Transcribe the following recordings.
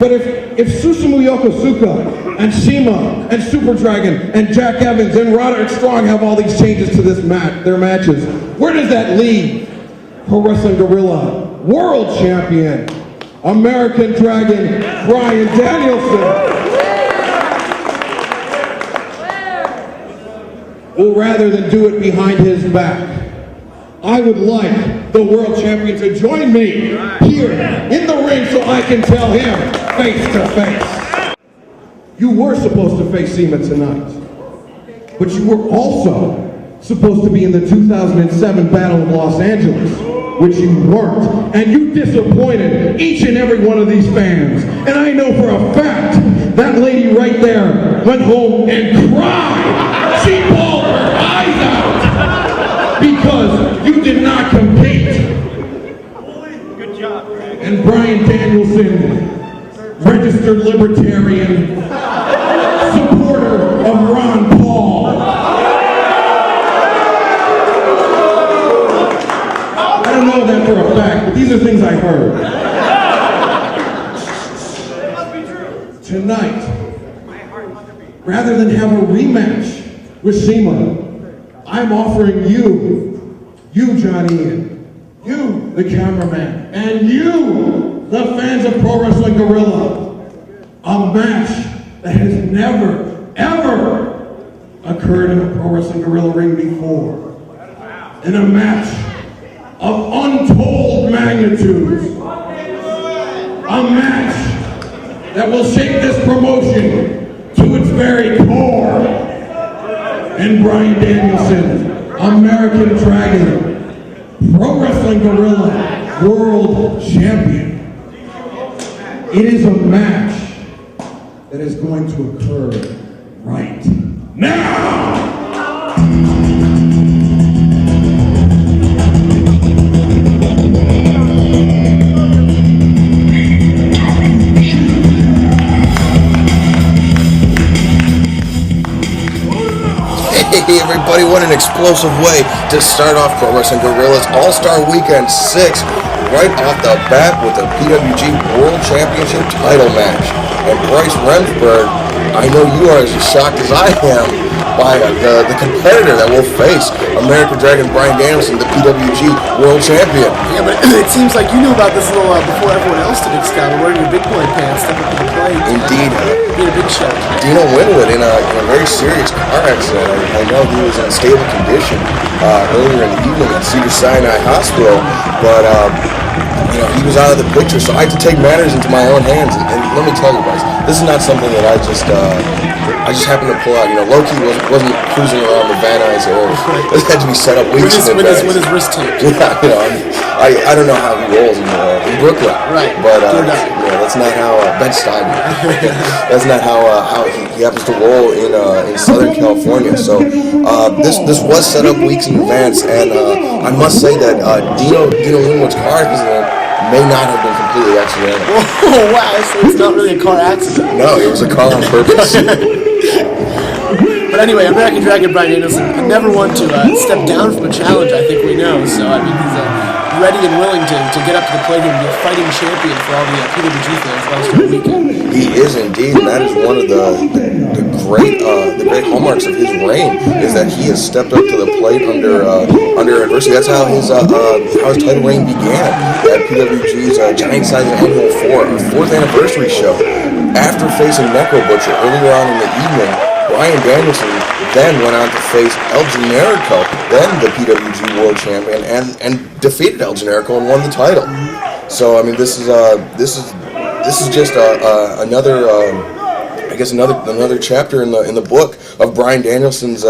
But if Susumu Yokosuka and CIMA and Super Dragon and Jack Evans and Roderick Strong have all these changes to their matches, where does that leave Pro Wrestling Guerrilla World Champion, American Dragon, Bryan Danielson? Well, rather than do it behind his back, I would like the world champion to join me here in the ring so I can tell him face to face. You were supposed to face CIMA tonight, but you were also supposed to be in the 2007 Battle of Los Angeles, which you weren't, and you disappointed each and every one of these fans. And I know for a fact that lady right there went home and cried. She bawled her eyes out because you did not compete. Good job, Greg. And Bryan Danielson, registered libertarian, supporter of Ron Paul. I don't know that for a fact, but these are things I heard. Tonight, rather than have a rematch with CIMA, I'm offering you Johnny Ian, you, the cameraman, and you, the fans of Pro Wrestling Guerrilla, a match that has never, ever occurred in a Pro Wrestling Guerrilla ring before. In a match of untold magnitudes. A match that will shake this promotion to its very core. And Bryan Danielson, American Dragon, Pro Wrestling Guerrilla World Champion. It is a match that is going to occur right now! Hey everybody, what an explosive way to start off Pro Wrestling Guerrilla's All-Star Weekend 6 right off the bat with the PWG World Championship title match. And Bryce Remsburg, I know you are as shocked as I am by the competitor that will face American Dragon Bryan Danielson, the PWG World Champion. Yeah, but it seems like you knew about this a little before everyone else did, Scott. Wearing your big boy pants, stepping up to the plate. Indeed. Being a big show. Dino Winwood in a very serious car accident. I know he was in a stable condition earlier in the evening at Cedars-Sinai Hospital, but he was out of the picture, so I had to take matters into my own hands. And let me tell you guys, this is not something that I just happened to pull out. Low-key wasn't cruising around the Van Nuys area. This had to be set up weeks in advance. With his wrist taped. Yeah, I don't know how he rolls in Brooklyn. Right. But that's not how Bed-Stuy. That's not how he happens to roll in Southern California. So this was set up weeks in advance, and I must say that Dino Winwood's car accident may not have been completely accidental. Oh wow! So it's not really a car accident. No, it was a car on purpose. But anyway, American Dragon Bryan Danielson never one to step down from a challenge. I think we know. So I mean, he's ready and willing to get up to the plate and be a fighting champion for all the PWG fans last weekend. He is indeed, and that is one of the great hallmarks of his reign, is that he has stepped up to the plate under adversity. That's how his title reign began at PWG's Giant Size Annual 4, our 4th anniversary show. After facing Necro Butcher earlier on in the evening, Bryan Danielson then went on to face El Generico, then the PWG World Champion, and defeated El Generico and won the title. So I mean, this is just another another chapter in the book of Bryan Danielson's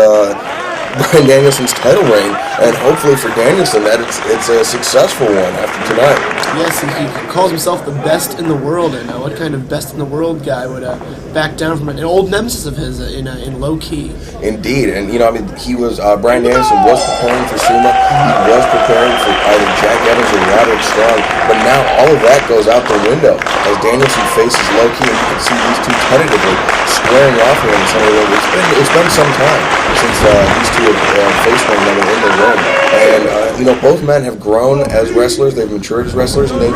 title reign, and hopefully for Danielson that it's a successful one after tonight. Yes, he calls himself the best in the world, and what kind of best in the world guy would back down from an old nemesis of his in Low Key? Indeed, and he was Bryan Danielson was preparing for CIMA, he was preparing for either Jack Evans or Roderick Strong, but now all of that goes out the window as Danielson faces Low Key, and you can see these two tentatively squaring off here in the center of the ring. It's been some time since these two to face one another in the ring. And both men have grown as wrestlers. They've matured as wrestlers, and they've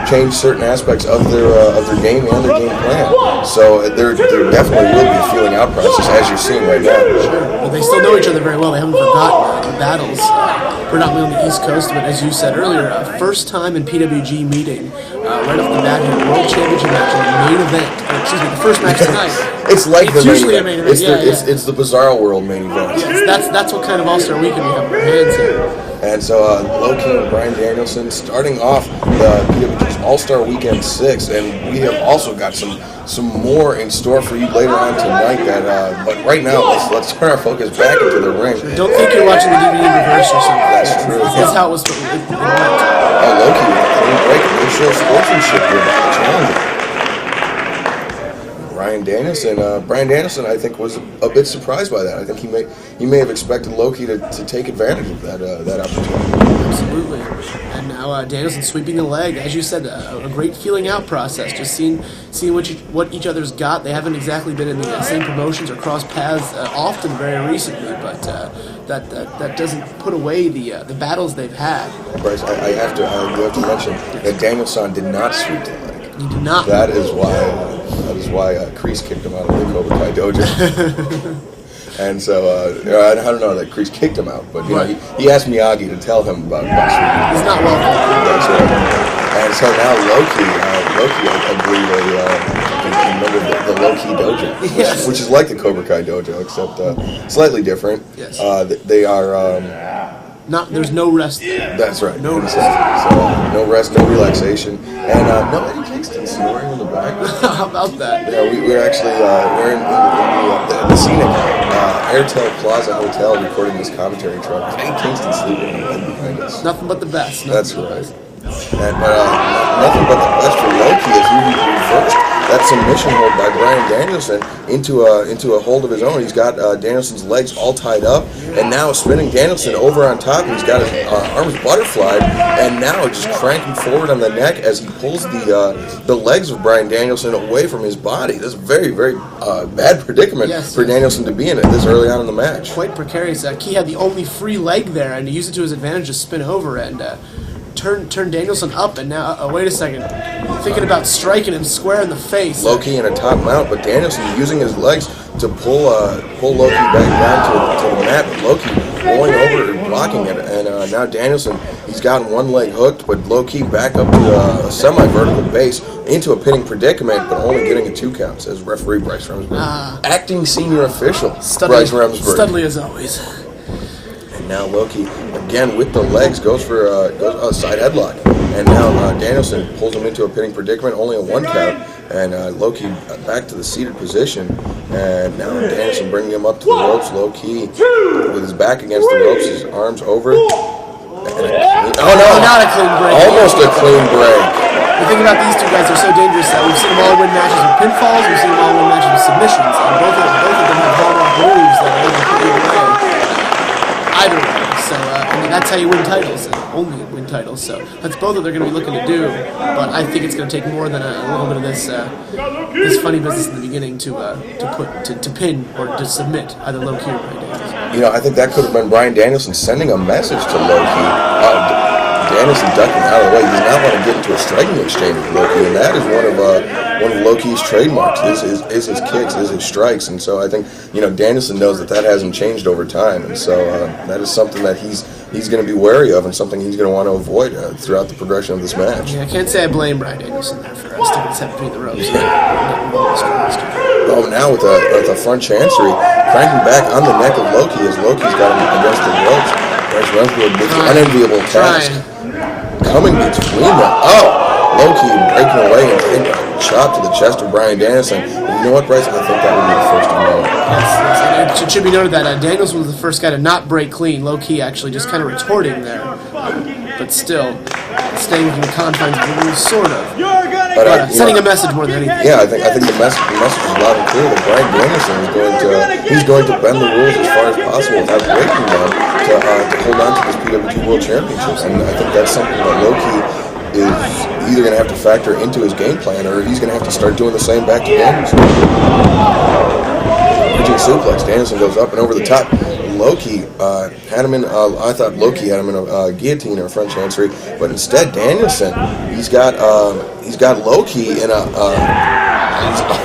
changed certain aspects of their game and their game plan. So there definitely will be a feeling out process, as you're seeing right now. Sure. Well, they still know each other very well. They haven't forgotten the battles. Predominantly on the East Coast, but as you said earlier, first time in PWG meeting, right off the bat here, World Championship match in the main event. The first match tonight. It's like the usually main a main event. event. It's the Bizarro World main event. Yes, that's what kind of All-Star Weekend we have on our hands here. And so Loki and Bryan Danielson starting off the PWG's All-Star Weekend 6, and we have also got some more in store for you later on tonight. But right now, let's turn our focus back into the ring. Don't think you're watching the DVD reverse or something. That's true. That's how it was. It went. Loki with a clean break and they show sportsmanship here by the challenger. Bryan Danielson, I think, was a bit surprised by that. I think he may have expected Loki to take advantage of that opportunity. Absolutely. And now Danielson sweeping the leg. As you said, a great feeling out process. Just seeing what each other's got. They haven't exactly been in the same promotions or crossed paths often very recently, but that doesn't put away the battles they've had. Bryce, you have to mention that Danielson did not sweep the leg. He did not. That is why Kreese kicked him out of the Cobra Kai dojo. And so I don't know that Kreese kicked him out, but he asked Miyagi to tell him about sweeping. He's not welcome. That's right. And so now Loki, I believe, a member of the Loki dojo, which is like the Cobra Kai dojo, except slightly different. Yes. They are. There's no rest there. That's right. No rest. So no rest, no relaxation, and no Eddie Kingston snoring in the back. How about that? Yeah, we're actually we're in the scenic Airtel Plaza Hotel recording this commentary truck. Eddie Kingston sleeping behind us. Nothing but the best. That's right. And nothing but the best for Loki as he reversed that submission hold by Bryan Danielson into a hold of his own. He's got Danielson's legs all tied up, and now spinning Danielson over on top. He's got his arms butterflied, and now just cranking forward on the neck as he pulls the legs of Bryan Danielson away from his body. This is a very, very bad predicament for Danielson to be in this early on in the match. Quite precarious. Key had the only free leg there, and he used it to his advantage to spin over and turn Danielson up, and now, wait a second, thinking about striking him square in the face. Loki in a top mount, but Danielson using his legs to pull Loki back down to the mat, but Loki rolling over and blocking it, and now Danielson, he's gotten one leg hooked, but Loki back up to a semi-vertical base into a pinning predicament, but only getting a 2 count, says referee Bryce Remsburg. Acting senior official, Bryce Remsburg. Studley as always. Now Loki, again with the legs, goes for a side headlock. And now Danielson pulls him into a pinning predicament, only a 1 count. And Loki back to the seated position. And now Danielson bringing him up to the ropes, Loki with his back against the ropes, his arms over. Not a clean break. Almost a clean break. The thing about these two guys, they're so dangerous that we've seen them all win matches with pinfalls, we've seen them all win matches with submissions, and both of them have hallmark moves that are able to put you away. Either way, so that's how you win titles, and only win titles. So that's both that they're going to be looking to do. But I think it's going to take more than a little bit of this funny business in the beginning to pin or to submit either Loki or Bryan Danielson. I think that could have been Bryan Danielson sending a message to Loki. Danielson ducking out of the way. He does not want to get into a striking exchange with Loki, and that is one of Loki's trademarks. Is his kicks, is his strikes, and so I think Danielson knows that hasn't changed over time, and so that is something that he's going to be wary of, and something he's going to want to avoid throughout the progression of this match. Yeah, I can't say I blame Bryan Danielson there for sticking his head between the ropes. Oh, now with a front chancery, cranking back on the neck of Loki as Loki's got him against the ropes. Bryce Remsburg with an unenviable task. Coming between them. Oh! Loki breaking away and taking a chop to the chest of Bryan Danielson. And you know what, Bryce? I think that would be the first to know. Yes. It should be noted that Danielson was the first guy to not break clean. Low-key actually just kind of retorting there. But still, staying within the confines of the rules, sort of. But sending a message more than anything. Yeah, I think the message is loud and clear that Bryan Danielson is going to bend the rules as far as possible without breaking them to hold on to this PWG World Championships. And I think that's something that Loki is either going to have to factor into his game plan, or he's going to have to start doing the same back to Danielson. Bridging suplex. Danielson goes up and over the top. Loki had him in. I thought Loki had him in a guillotine or a French chancery, but instead Danielson, he's got Loki in a.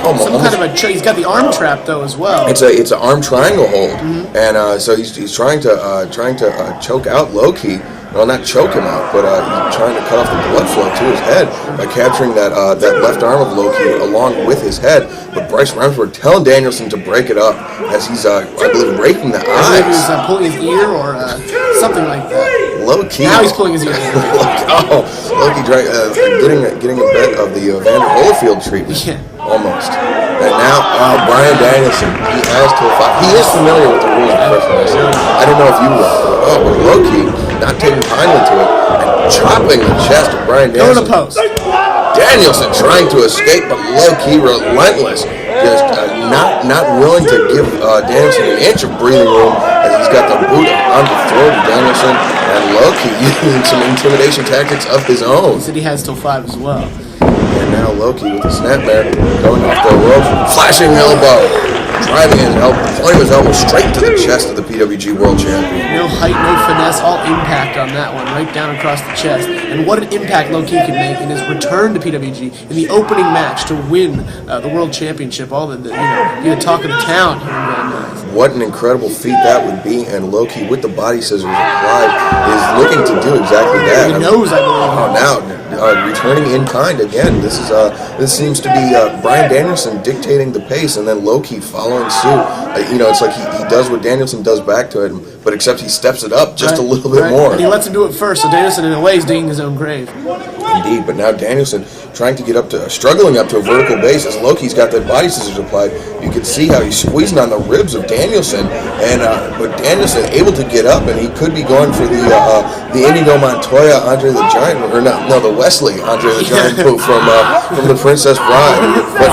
Some kind of he's got the arm trap though as well. It's an arm triangle hold, and so he's trying to choke out Loki. Well, not choke him out, but he's trying to cut off the blood flow to his head by capturing that left arm of Loki along with his head. But Bryce Remsburg telling Danielson to break it up as he's, I believe, raking the eyes. I believe he was pulling his ear or something like that. Low-key. Now he's pulling his ear. Loki getting a bit of the Evander Holyfield treatment. Yeah. Almost. And now, Bryan Danielson, he has to fight. He is familiar with the rules of professional wrestling. I don't know if you were. But Loki, not taking kindly to it, and chopping the chest of Bryan Danielson. Going to post. Danielson trying to escape, but Loki relentless. Just not willing to give Danielson an inch of breathing room as he's got the boot on the throat of Danielson, and Loki using some intimidation tactics of his own. He said he has till 5 as well. And now Loki with the snapmare going off the rope, flashing elbow, driving his elbow, throwing his elbow straight to the chest of the PWG World Champion. No height, no finesse, all impact on that one, right down across the chest. And what an impact Loki can make in his return to PWG in the opening match to win the World Championship. All the be the talk of the town here in Van Nuys. What an incredible feat that would be, and Loki with the body scissors applied is looking to do exactly that. He knows, I believe. Now returning in kind again. This seems to be Bryan Danielson dictating the pace, and then Loki following suit. It's like he does what Danielson does back to him, but except he steps it up just a little bit more. And he lets him do it first, so Danielson in a way is digging his own grave. Indeed, but now Danielson trying to get struggling up to a vertical base as Loki's got that body scissors applied. You can see how he's squeezing on the ribs of Danielson, and but Danielson able to get up, and he could be going for the Inigo Montoya Andre the Giant, or the Wesley Andre the Giant move from the Princess Bride. But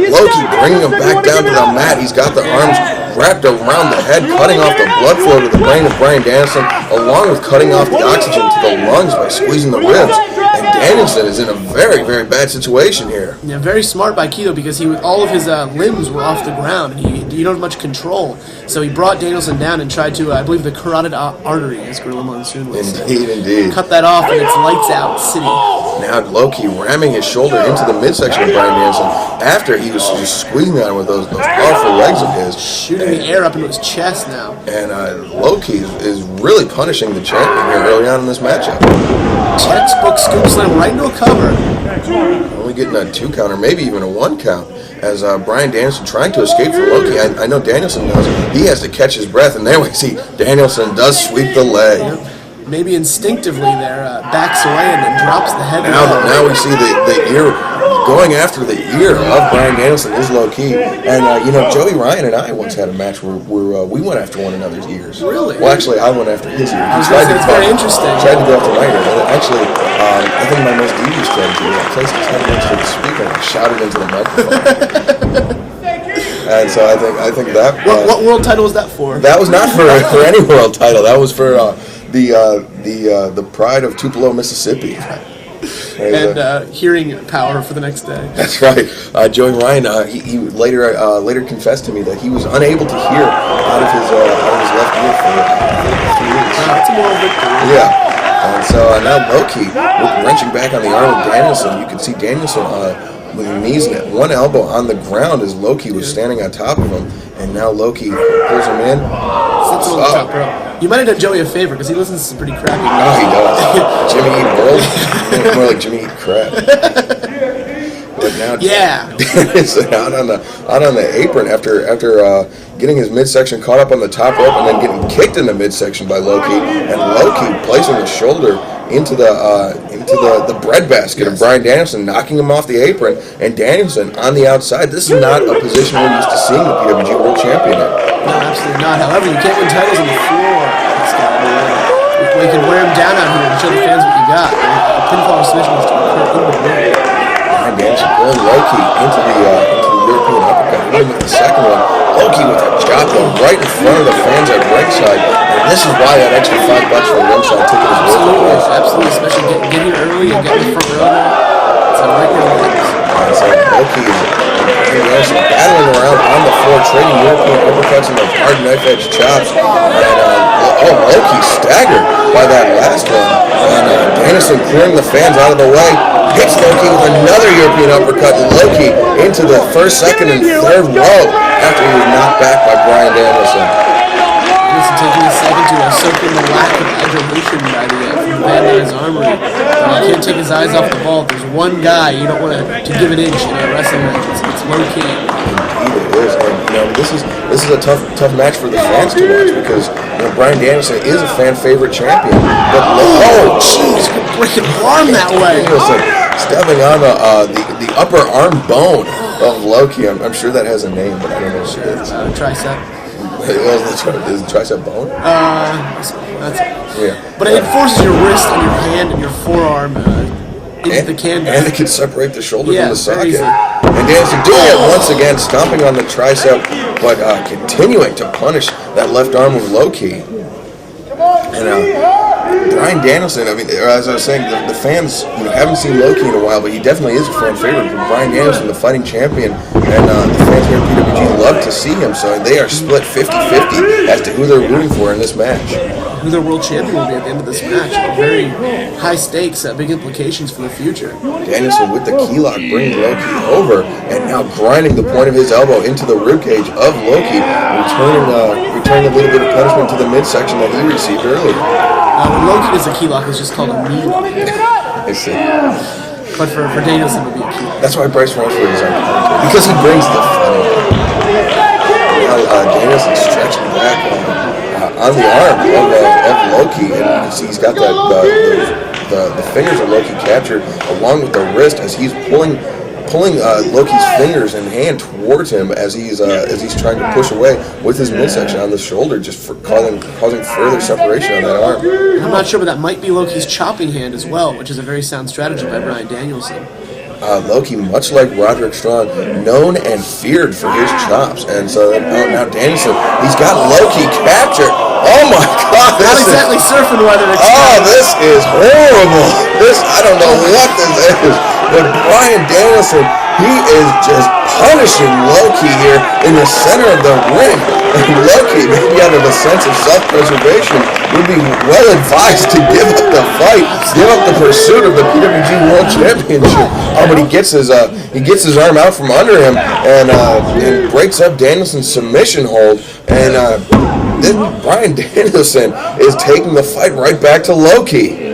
Loki bringing him back down to the mat. He's got the arms wrapped around the head, cutting off the blood flow to the brain of Bryan Danielson, along with cutting off the oxygen to the lungs by squeezing the ribs. And Danielson is in a very, very bad situation here. Yeah, very smart by Keto because all of his limbs were off the ground and he don't have much control. So he brought Danielson down and tried to, I believe, the carotid artery, as Gorilla Monsoon would say. Indeed. Cut that off and it's lights out city. Now Loki ramming his shoulder into the midsection of Bryan Danielson after he was just squeezing on him with those powerful legs of his. Shooting the air up into his chest now. And Loki is really punishing the champion here early on in this matchup. Textbook scoop slam right into a cover. Only getting a 2 count or maybe even a 1 count as Bryan Danielson trying to escape from Loki. I know Danielson knows. He has to catch his breath, and there we see Danielson does sweep the leg. Yep. Maybe instinctively there, backs away and then drops the head. Now we see the ear going after the ear of Bryan Danielson is low key. And Joey Ryan and I once had a match where we went after one another's ears. Really? Well, actually, I went after his ear. It's very interesting. Tried to go after my ear. And actually, I think my most devious strategy was I placed his head next to the speaker and shouted into the microphone. And so I think that. What world title was that for? That was not for any world title. That was for the pride of Tupelo, Mississippi. And hearing power for the next day. That's right. Joey Ryan, he later confessed to me that he was unable to hear out of his left ear for 3 weeks. That's a moral victory. Yeah. And so now Loki wrenching back on the arm of Danielson. You can see Danielson with his knees and one elbow on the ground as Loki was standing on top of him. And now Loki pulls him in. Sits on the top rope. You might have done Joey a favor because he listens to some pretty crappy music. Oh, he does. Jimmy Eat World. More like Jimmy Eat Crap. But now Danielson out on the apron after getting his midsection caught up on the top rope and then getting kicked in the midsection by Loki, and Loki placing his shoulder into the bread basket of Bryan Danielson, knocking him off the apron, and Danielson on the outside. This is not a position we're used to seeing the PWG World Champion in. No, absolutely not. However, you can't win titles on the floor. We can wear him down out here and show the fans what you got. A pinfall submission is to occur in the ring. Bryan Danielson pulling Loki into the European uppercut. Even with the second one, Loki with a chop right in front of the fans at ringside. And this is why that extra $5 for the ringside ticket is worth it. Absolutely, especially get here early and get in the front row. It's a right where it is. So Loki is battling around on the floor floor, trading European uppercuts and those hard knife-edge chops. And Loki staggered by that last one. And Danielson clearing the fans out of the way. Hits Loki with another European uppercut. Loki into the first, second, and third row after he was knocked back by Bryan Danielson. Danielson taking a second to soak in the lack of adulation by the Van Nuys Armory. He can't take his eyes off the ball. If there's one guy you don't want to give an inch in a wrestling match, it's Loki. Indeed it is, and this is a tough match for the fans to watch because Bryan Danielson is a fan favorite champion. But jeez, freaking arm that way. Danielson stepping on the upper arm bone of Loki. I'm sure that has a name, but I don't know what it is. Tricep. Is it tricep bone? But it forces your wrist and your hand and your forearm into the canvas. And it can separate the shoulder from the socket. Easy. And Danielson doing it once again, stomping on the tricep, but continuing to punish that left arm of Loki. And Bryan Danielson, as I was saying, the fans haven't seen Loki in a while, but he definitely is a fan favorite. But Bryan Danielson, the fighting champion, and the fans here at PWG love to see him, so they are split 50-50 as to who they're rooting for in this match. Who their world champion will be at the end of this match. Very high stakes, big implications for the future. Danielson with the key lock bringing Loki over, and now grinding the point of his elbow into the ribcage of Loki, returning a little bit of punishment to the midsection that he received earlier. When Loki does a key lock, it's just called a knee lock. I see. But for Danielson, it would be a key lock. That's why Bryce Rumford is on because he brings the fun. Now Danielson stretching back on the arm of Loki, and you can see he's got the fingers of Loki captured along with the wrist as he's pulling Loki's fingers and hand towards him as he's trying to push away with his midsection on the shoulder, just for causing further separation on that arm. I'm not sure, but that might be Loki's chopping hand as well, which is a very sound strategy by Bryan Danielson. Loki, much like Roderick Strong, known and feared for his chops, and so now Danielson, he's got Loki captured. Oh my God! Not exactly surfing weather. This is horrible. I don't know what this is, but Bryan Danielson, he is just punishing Loki here in the center of the ring. And Loki, maybe out of a sense of self-preservation, would be well advised to give up the fight, give up the pursuit of the PWG World Championship. But he gets his arm out from under him and breaks up Danielson's submission hold. And then Bryan Danielson is taking the fight right back to Loki.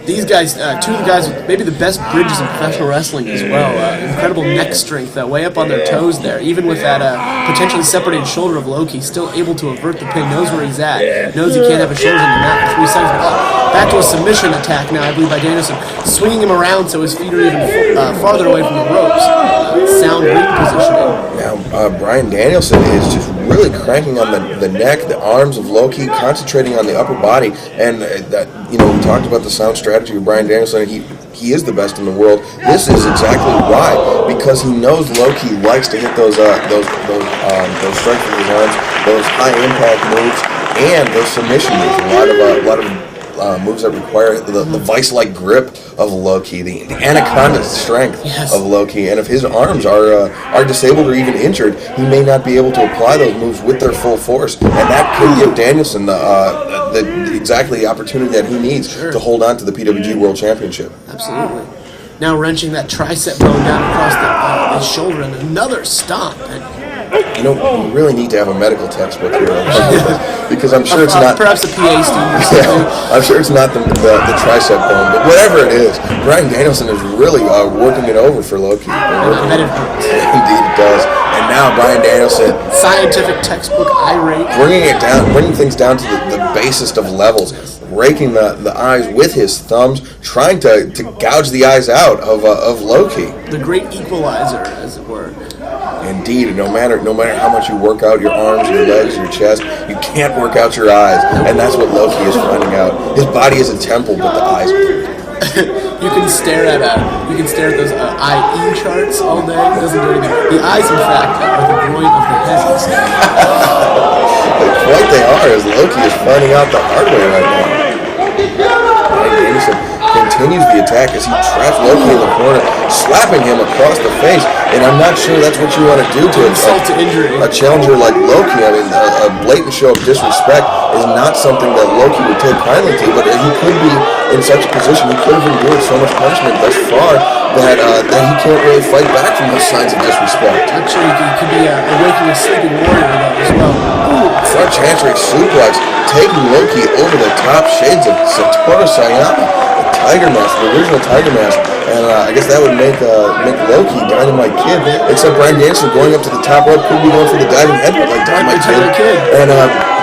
These guys, two of the guys with maybe the best bridges in professional wrestling as well. Incredible neck strength, way up on their toes there. Even with that potentially separated shoulder of Loki, still able to avert the pin, knows where he's at, knows he can't have his shoulders on the mat for 3 seconds. Back to a submission attack now, I believe, by Danielson, swinging him around so his feet are even farther away from the ropes. Sound ring positioning. Now, Bryan Danielson is just really cranking on the neck, the arms of Loki, concentrating on the upper body, and we talked about the sound strategy of Bryan Danielson. He is the best in the world. This is exactly why, because he knows Loki likes to hit those strikes with his arms, those high impact moves, and those submission moves. A lot of moves that require the vice-like grip of Loki, the anaconda strength of Loki, and if his arms are disabled or even injured, he may not be able to apply those moves with their full force, and that could give Danielson exactly the opportunity that he needs to hold on to the PWG World Championship. Absolutely. Now wrenching that tricep bone down across the shoulder, and another stomp. We really need to have a medical textbook here because I'm sure it's not. Perhaps a PA student. I'm sure it's not the tricep bone, but whatever it is, Bryan Danielson is really working it over for Loki. Indeed it does. And now Bryan Danielson, scientific textbook irate, bringing things down to the basest of levels, raking the eyes with his thumbs, trying to gouge the eyes out of Loki. The great equalizer, as it were. Indeed, no matter how much you work out your arms, your legs, your chest, you can't work out your eyes, and that's what Loki is finding out. His body is a temple, but the eyes. You can stare at those IE charts all day. It doesn't do anything. The eyes, in fact, are the groin of the head. Quite they are, as Loki is finding out the hard way right now. continues the attack as he traps Loki in the corner, slapping him across the face. And I'm not sure that's what you want to do to insult to injury. A challenger like Loki. I mean, a blatant show of disrespect is not something that Loki would take kindly to, but he could be in such a position, he could have endured so much punishment thus far that he can't really fight back from those signs of disrespect. Actually, he could be awakening a sleeping warrior though as well. Ooh, front chancery suplex, taking Loki over the top shades of Satoru Sayama, the Tiger Mask, the original Tiger Mask, and I guess that would make Loki Dynamite Kid, except Bryan Danielson going up to the top rope could be going for the diving headbutt like Dynamite Kid. And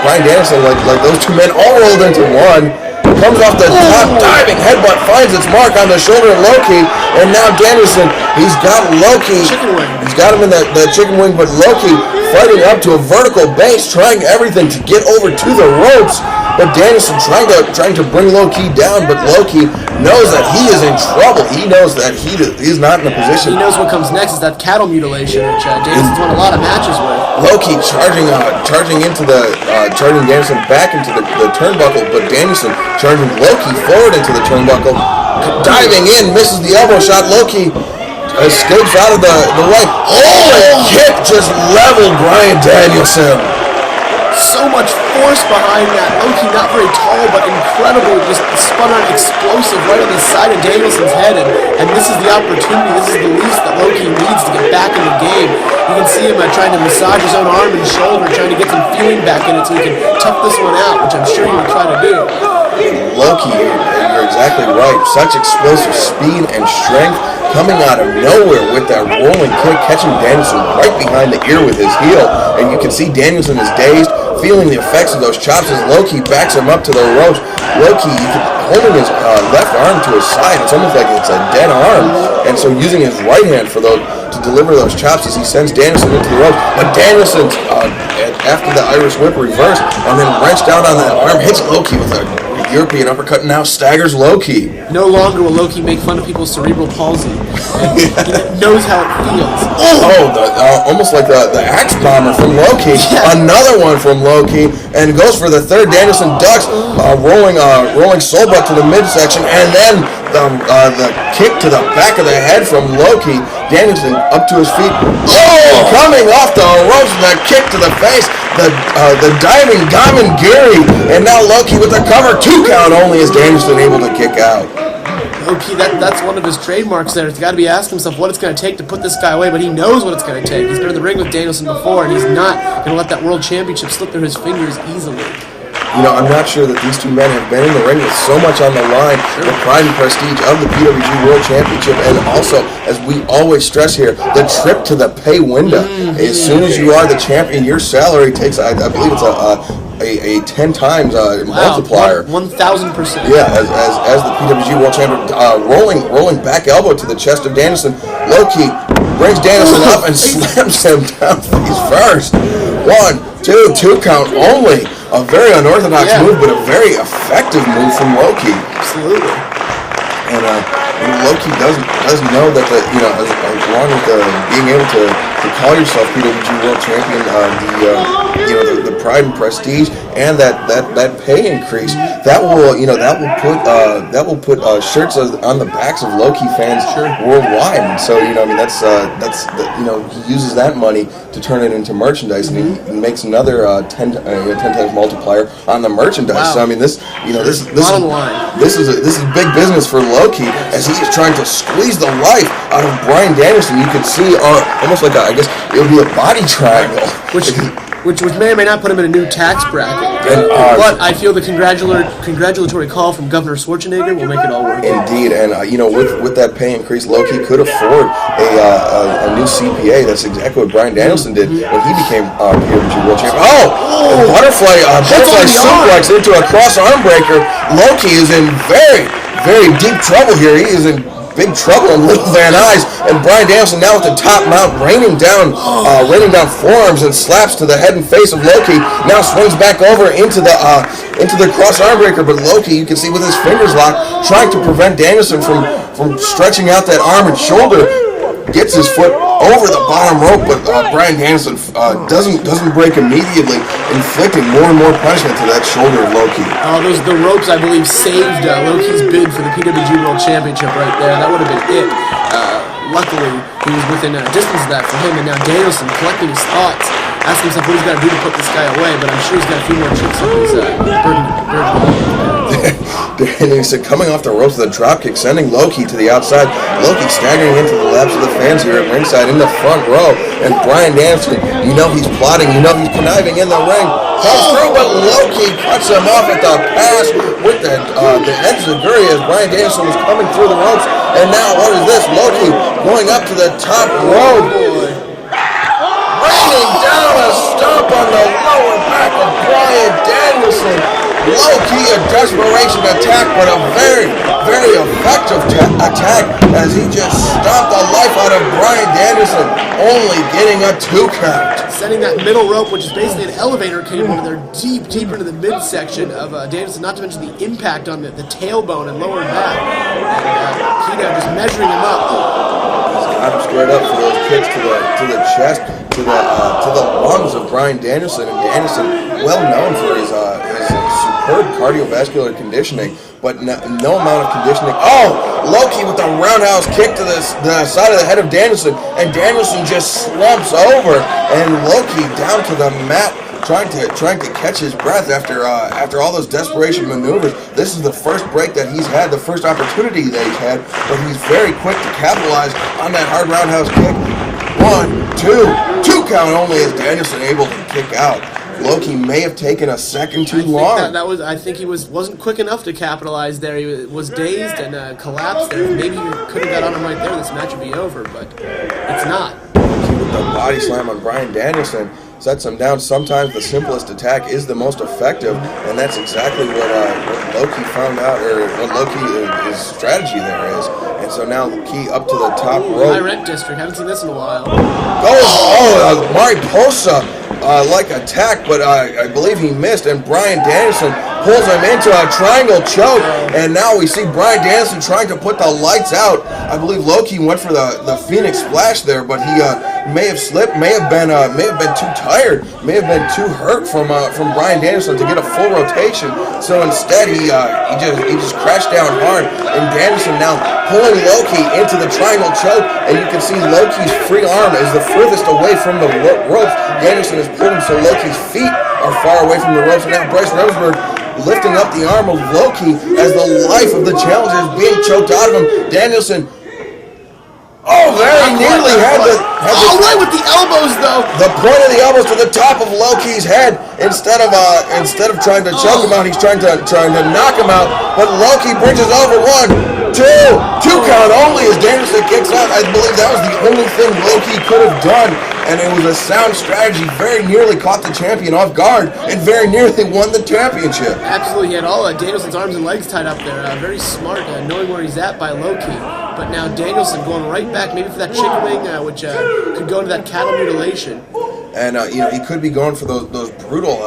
Bryan Danielson, like those two men all rolled into one, comes off the top diving headbutt, finds its mark on the shoulder of Loki, and now Danielson, he's got Loki, he's got him in the chicken wing, but Loki fighting up to a vertical base, trying everything to get over to the ropes, but Danielson trying to bring Loki down, but Loki knows that he is in trouble. He knows that he is not in a position. He knows what comes next is that cattle mutilation, which Danielson's won a lot of matches with. Loki charging Danielson back into the turnbuckle, but Danielson charging Loki forward into the turnbuckle, diving in, misses the elbow shot. Loki escapes out of the right. Oh, kick just leveled Bryan Danielson. So much force behind that. Loki not very tall, but incredible, just spun on explosive right on the side of Danielson's head, and this is the opportunity, this is the least that Loki needs to get back in the game. You can see him trying to massage his own arm and shoulder, trying to get some feeling back in it so he can tough this one out, which I'm sure he will try to do. Loki, you're exactly right. Such explosive speed and strength coming out of nowhere with that rolling kick, catching Danielson right behind the ear with his heel. And you can see Danielson is dazed, feeling the effects of those chops as Loki backs him up to the ropes. Loki, holding his left arm to his side. It's almost like it's a dead arm. And so using his right hand to deliver those chops as he sends Danielson into the ropes. But Danielson, after the Irish whip reversed and then wrenched down on that arm, hits Loki with a European uppercut and now staggers Loki. No longer will Loki make fun of people's cerebral palsy. He knows how it feels. Almost like the axe bomber from Loki. Yeah. Another one from Loki, and goes for the third. Danielson ducks, rolling soul butt to the midsection, and then the kick to the back of the head from Loki. Danielson up to his feet. Coming off the ropes, the kick to the face. The diving Gamengiri, and now Loki with the cover, 2 count only as Danielson able to kick out. Loki, that's one of his trademarks there. He's got to be asking himself what it's going to take to put this guy away, but he knows what it's going to take. He's been in the ring with Danielson before, and he's not going to let that world championship slip through his fingers easily. You know, I'm not sure that these two men have been in the ring with so much on the line, the pride and prestige of the PWG World Championship, and also, as we always stress here, the trip to the pay window. As soon as you are the champion, your salary takes, I believe it's a 10 times multiplier. 1,000%. Yeah, as the PWG World Champion, rolling back elbow to the chest of Danielson. Loki brings Danielson up and slams him down face first. 1, 2 count only. A very unorthodox move, but a very effective move from Loki. Absolutely. And Loki does know that along with being able to call yourself PWG World Champion, the pride and prestige and that pay increase that will put shirts on the backs of Loki fans worldwide. And so he uses that money to turn it into merchandise, and he makes another 10 times multiplier on the merchandise. Wow. So I mean this is big business for Loki as he is trying to squeeze the life out of Bryan Danielson. You can see almost like I guess it would be a body triangle, which may or may not put him in a new tax bracket. But I feel the congratulatory call from Governor Schwarzenegger will make it all work. Indeed, and with that pay increase, Loki could afford a new CPA. That's exactly what Bryan Danielson did when he became PWG World Champion. Butterfly suplex into a cross arm breaker. Loki is in very, very deep trouble here. He is in big trouble in Little Van Nuys, and Bryan Danielson now with the top mount raining down forearms and slaps to the head and face of Loki. Now swings back over into the cross arm breaker, but Loki, you can see with his fingers locked, trying to prevent Danielson from stretching out that arm and shoulder. gets his foot over the bottom rope, but Bryan Danielson doesn't break immediately, inflicting more and more punishment to that shoulder of Low Ki. The ropes, I believe, saved Low Ki's bid for the PWG World Championship right there. That would have been it. Luckily, he was within a distance of that for him, and now Danielson collecting his thoughts, asking himself what he's got to do to put this guy away, but I'm sure he's got a few more tricks up his Danielson coming off the ropes with a dropkick, sending Low Ki to the outside. Low Ki staggering into the laps of the fans here at ringside in the front row, and Bryan Danielson, you know he's plotting, you know he's conniving in the ring. Comes through, but Low Ki cuts him off at the pass with the edge of the guri as Bryan Danielson was coming through the ropes. And now, what is this? Low Ki going up to the top rope, raining down a stomp on the lower back of Bryan Danielson. Low Ki, a desperation attack, but a very, very effective attack as he just stomped the life out of Bryan Danielson, only getting a 2 count. Sending that middle rope, which is basically an elevator cable over there, deeper into the midsection of Danielson, not to mention the impact on the tailbone and lower back. And Kida just measuring him up. He's got him straight up for those kicks to the chest, to the lungs of Bryan Danielson. And Danielson, well known for his superb cardiovascular conditioning, but no amount of conditioning. Oh, Low Ki with a roundhouse kick to the side of the head of Danielson, and Danielson just slumps over, and Low Ki down to the mat, trying to catch his breath after all those desperation maneuvers. This is the first break that he's had, the first opportunity that he's had, but he's very quick to capitalize on that hard roundhouse kick. 1, 2 count only as Danielson able to kick out. Low Ki may have taken a second too long. I think he wasn't quick enough to capitalize there. He was dazed and collapsed there. Maybe he could have got on him right there. This match would be over, but it's not. With the body slam on Bryan Danielson sets him down. Sometimes the simplest attack is the most effective, and that's exactly what Low Ki found out, or what Low Ki, his strategy there is. And so now Ki up to the top rope. High rent district. Haven't seen this in a while. Mariposa like attack, but I believe he missed, and Bryan Danielson pulls him into a triangle choke, and now we see Bryan Danielson trying to put the lights out. I believe Low Ki went for the Phoenix Splash there, but he may have slipped, may have been too tired, may have been too hurt from Bryan Danielson to get a full rotation. So instead, he just crashed down hard, and Danielson now pulling Low Ki into the triangle choke, and you can see Low Ki's free arm is the furthest away from the ropes. Danielson is pulled him so Low Ki's feet are far away from the ropes, and now Bryce Remsburg lifting up the arm of Low Ki as the life of the challenger is being choked out of him. Danielson, very nearly had the right with the elbows though. The point of the elbows to the top of Low Ki's head. Instead of trying to choke him out, he's trying to knock him out. But Low Ki bridges over. 1, 2 count only as Danielson kicks out. I believe that was the only thing Low Ki could have done, and it was a sound strategy. Very nearly caught the champion off guard and very nearly won the championship. Absolutely, he had all Danielson's arms and legs tied up there. Very smart, knowing where he's at by Low Ki. But now Danielson going right back, maybe for that chicken wing, which could go into that cattle mutilation. And he could be going for those brutal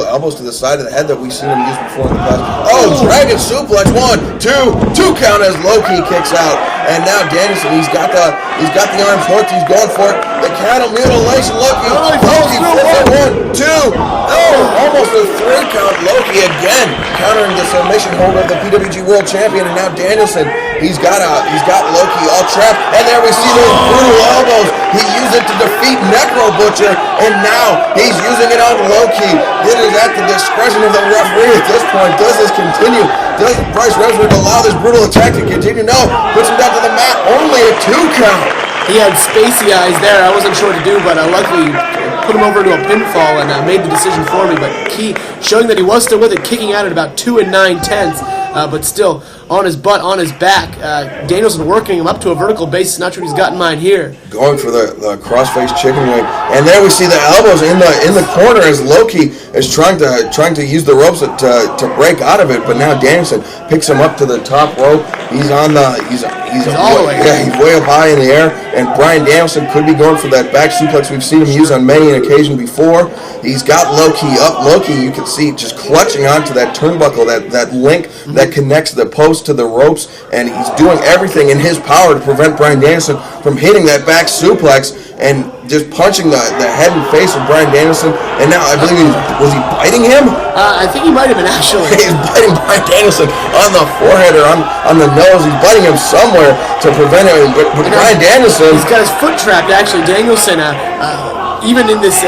elbows to the side of the head that we've seen him use before in the past. Dragon suplex. 1, 2 count as Low Ki kicks out. And now Danielson, he's got the arms hooked. He's going for it. The cattle mutilation. Low Ki flips it. 1, 2. Almost a 3 count. Low Ki again countering the submission hold of the PWG World Champion. And now Danielson, he's got Low Ki all trapped. And there we see those brutal elbows. He used it to defeat Necro Butcher. And now he's using it on Low Ki. It is at the discretion of the referee at this point. Does this continue? Does Bryce Remsburg allow this brutal attack to continue? No. Puts him down to the mat. Only a 2 count. He had spacey eyes there. I wasn't sure what to do, but luckily put him over into a pinfall and made the decision for me. But Ki showing that he was still with it, kicking out at about 2 9/10, but still on his butt, on his back. Danielson working him up to a vertical base. Not sure what he's got in mind here. Going for the crossface chicken wing, and there we see the elbows in the corner as Low Ki is trying to use the ropes to break out of it. But now Danielson picks him up to the top rope. He's on he's all the way. Yeah, he's way up high in the air, and Bryan Danielson could be going for that back suplex we've seen him use on many an occasion before. He's got Low Ki up. Low Ki, you can see, just clutching onto that turnbuckle, that link that connects the post to the ropes, and he's doing everything in his power to prevent Bryan Danielson from hitting that back suplex and just punching the head and face of Bryan Danielson. And now I believe was he biting him? I think he might have been actually. He's biting Bryan Danielson on the forehead or on the nose. He's biting him somewhere to prevent him. But Bryan Danielson, he's got his foot trapped. Actually, Danielson, even in this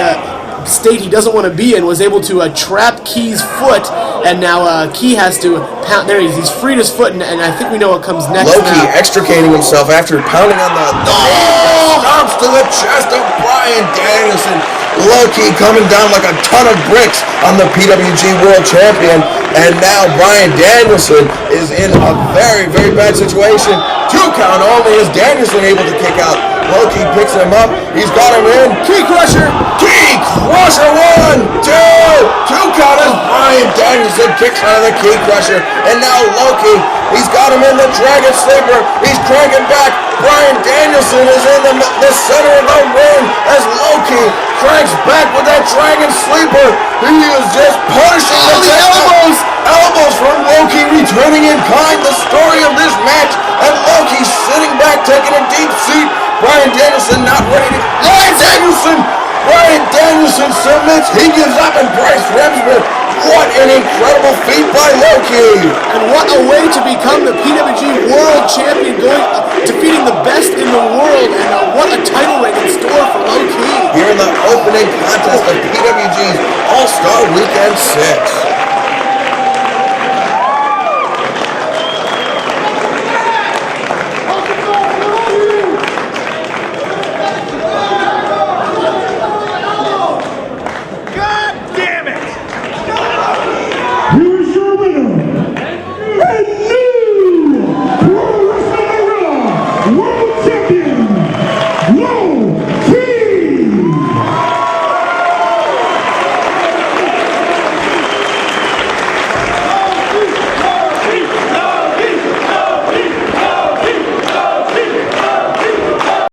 state he doesn't want to be in, was able to trap Key's foot, and now Key has to pound. There he's freed his foot, and I think we know what comes next. Low-Key extricating himself after pounding on the stomps to the chest of Bryan Danielson. Low-Key coming down like a ton of bricks on the PWG World Champion, and now Bryan Danielson is in a very, very bad situation. 2 count only. Is Danielson able to kick out? Low-Key picks him up. He's got him in. Key crusher. Key crusher. 1, 2. 2 count as Bryan Danielson kicks out of the key crusher. And now Low-Key, he's got him in the Dragon Sleeper. He's cranking back. Bryan Danielson is in the center of the ring as Low-Key cranks back with that Dragon Sleeper. He is just punishing the elbows. Elbows from Low-Key returning in kind. The story of this match. And Low-Key sitting back, taking a deep seat. Bryan Danielson not ready to... Bryan Danielson submits. He gives up, and Bryce Remsburg. What an incredible feat by Low-Key. And what a way to become the PWG World Champion, defeating the best in the world. And what a title reign in store for Low-Key. Here in the opening contest of PWG's All-Star Weekend 6.